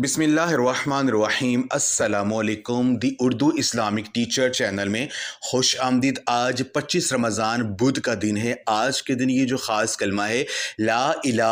بسم اللہ الرحمن الرحیم۔ السلام علیکم۔ دی اردو اسلامک ٹیچر چینل میں خوش آمدید۔ آج 25 رمضان بدھ کا دن ہے۔ آج کے دن یہ جو خاص کلمہ ہے لا الہ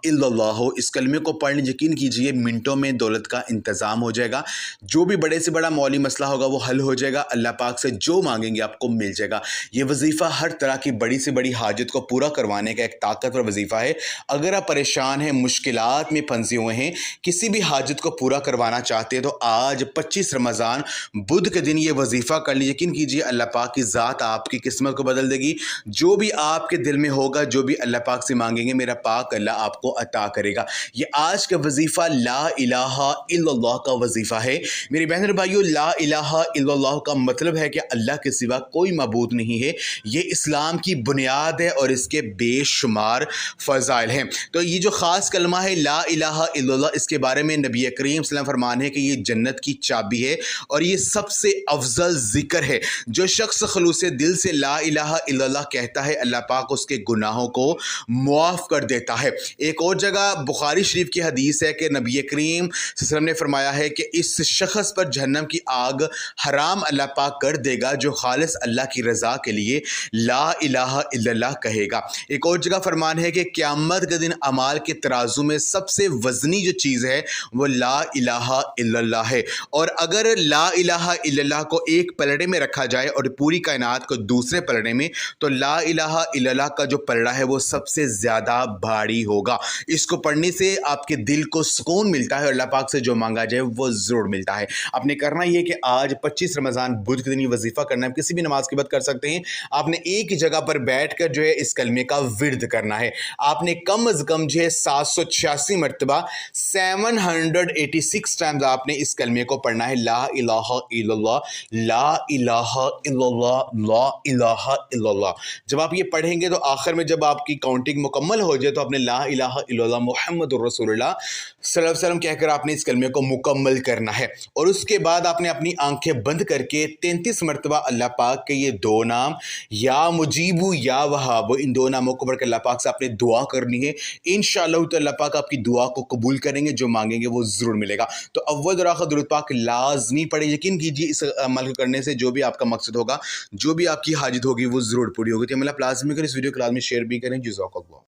الا اللہ، اس کلمے کو پڑھنے یقین کیجئے منٹوں میں دولت کا انتظام ہو جائے گا۔ جو بھی بڑے سے بڑا مالی مسئلہ ہوگا وہ حل ہو جائے گا۔ اللہ پاک سے جو مانگیں گے آپ کو مل جائے گا۔ یہ وظیفہ ہر طرح کی بڑی سے بڑی حاجت کو پورا کروانے کا ایک طاقتور وظیفہ ہے۔ اگر آپ پریشان ہیں، مشکلات میں پھنسے ہوئے ہیں، کسی بھی حاجت کو پورا کروانا چاہتے ہیں تو آج 25 رمضان بدھ کے دن یہ وظیفہ کر لی۔ یقین کیجئے اللہ پاک کی ذات آپ کی قسمت کو بدل دے گی۔ جو بھی آپ کے دل میں ہوگا، جو بھی اللہ پاک سے مانگیں گے، میرا پاک اللہ آپ کو عطا کرے گا۔ یہ آج کا وظیفہ لا الہ الا اللہ کا وظیفہ ہے۔ میری بہن اور بھائیو، لا الہ الا اللہ کا مطلب ہے کہ اللہ کے سوا کوئی معبود نہیں ہے۔ یہ اسلام کی بنیاد ہے اور اس کے بے شمار فضائل ہیں۔ تو یہ جو خاص کلمہ ہے لا الہ الا اللہ، اس کے بارے میں نبی کریم صلی اللہ علیہ وسلم فرمان ہے کہ یہ جنت کی چابی ہے اور یہ سب سے افضل ذکر ہے۔ جو شخص خلوص دل سے لا الہ الا اللہ کہتا ہے، اللہ پاک اس کے گناہوں کو معاف کر دیتا ہے۔ ایک اور جگہ بخاری شریف کی حدیث ہے کہ نبی کریم صلی اللہ علیہ وسلم نے فرمایا ہے کہ اس شخص پر جہنم کی آگ حرام اللہ پاک کر دے گا جو خالص اللہ کی رضا کے لیے لا الہ الا اللہ کہے گا۔ ایک اور جگہ فرمان ہے کہ قیامت کے دن اعمال کے ترازو میں سب سے وزنی جو چیز ہے وہ لا الہ الا اللہ ہے، اور اگر لا الہ الا اللہ کو ایک پلڑے میں رکھا جائے اور پوری کائنات کو دوسرے پلڑے میں، تو لا الہ الا اللہ کا جو پلڑا ہے وہ سب سے زیادہ بھاری ہوگا۔ اس کو پڑھنے سے آپ کے دل کو سکون ملتا ہے اور اللہ پاک سے جو مانگا جائے وہ ضرور ملتا ہے۔ آپ نے کرنا یہ کہ آج 25 رمضان بدھ کے دن یہ وظیفہ کرنا ہے۔ کسی بھی نماز کے بعد کر سکتے ہیں۔ آپ نے ایک ہی جگہ پر بیٹھ کر جو ہے اس کلمے کا ورد کرنا ہے۔ آپ نے کم از کم جو ہے 786 مرتبہ 786 ٹائمز آپ نے اس کلمے کو پڑھنا ہے، لا الہ الا اللہ، لا الہ الا اللہ، لا الہ الا اللہ۔ جب آپ یہ پڑھیں گے تو آخر میں جب آپ کی کاؤنٹنگ مکمل ہو جائے تو آپ نے لا الہ الا اللہ محمد الرسول اللہ صلی اللہ علیہ وسلم کہہ کر آپ نے اس کلمے کو مکمل کرنا ہے، اور اس کے بعد آپ نے اپنی آنکھیں بند کر کے 33 مرتبہ اللہ پاک کے یہ دو نام یا مجیبو یا وہاب، ان دو ناموں کو پڑھ کر اللہ پاک سے آپ نے دعا کرنی ہے۔ انشاءاللہ تو اللہ پاک آپ کی دعا کو قبول کریں گے، جو مانگیں گے وہ ضرور ملے گا۔ تو اول اور آخر درود پاک لازمی پڑھیں۔ یقین کیجیے اس عمل کو کرنے سے جو بھی آپ کا مقصد ہوگا، جو بھی آپ کی حاجت ہوگی وہ ضرور پوری ہوگی۔ تو عمل آپ لازمی کریں، اس ویڈیو کو لازمی شیئر بھی کریں۔ جزاک اللہ۔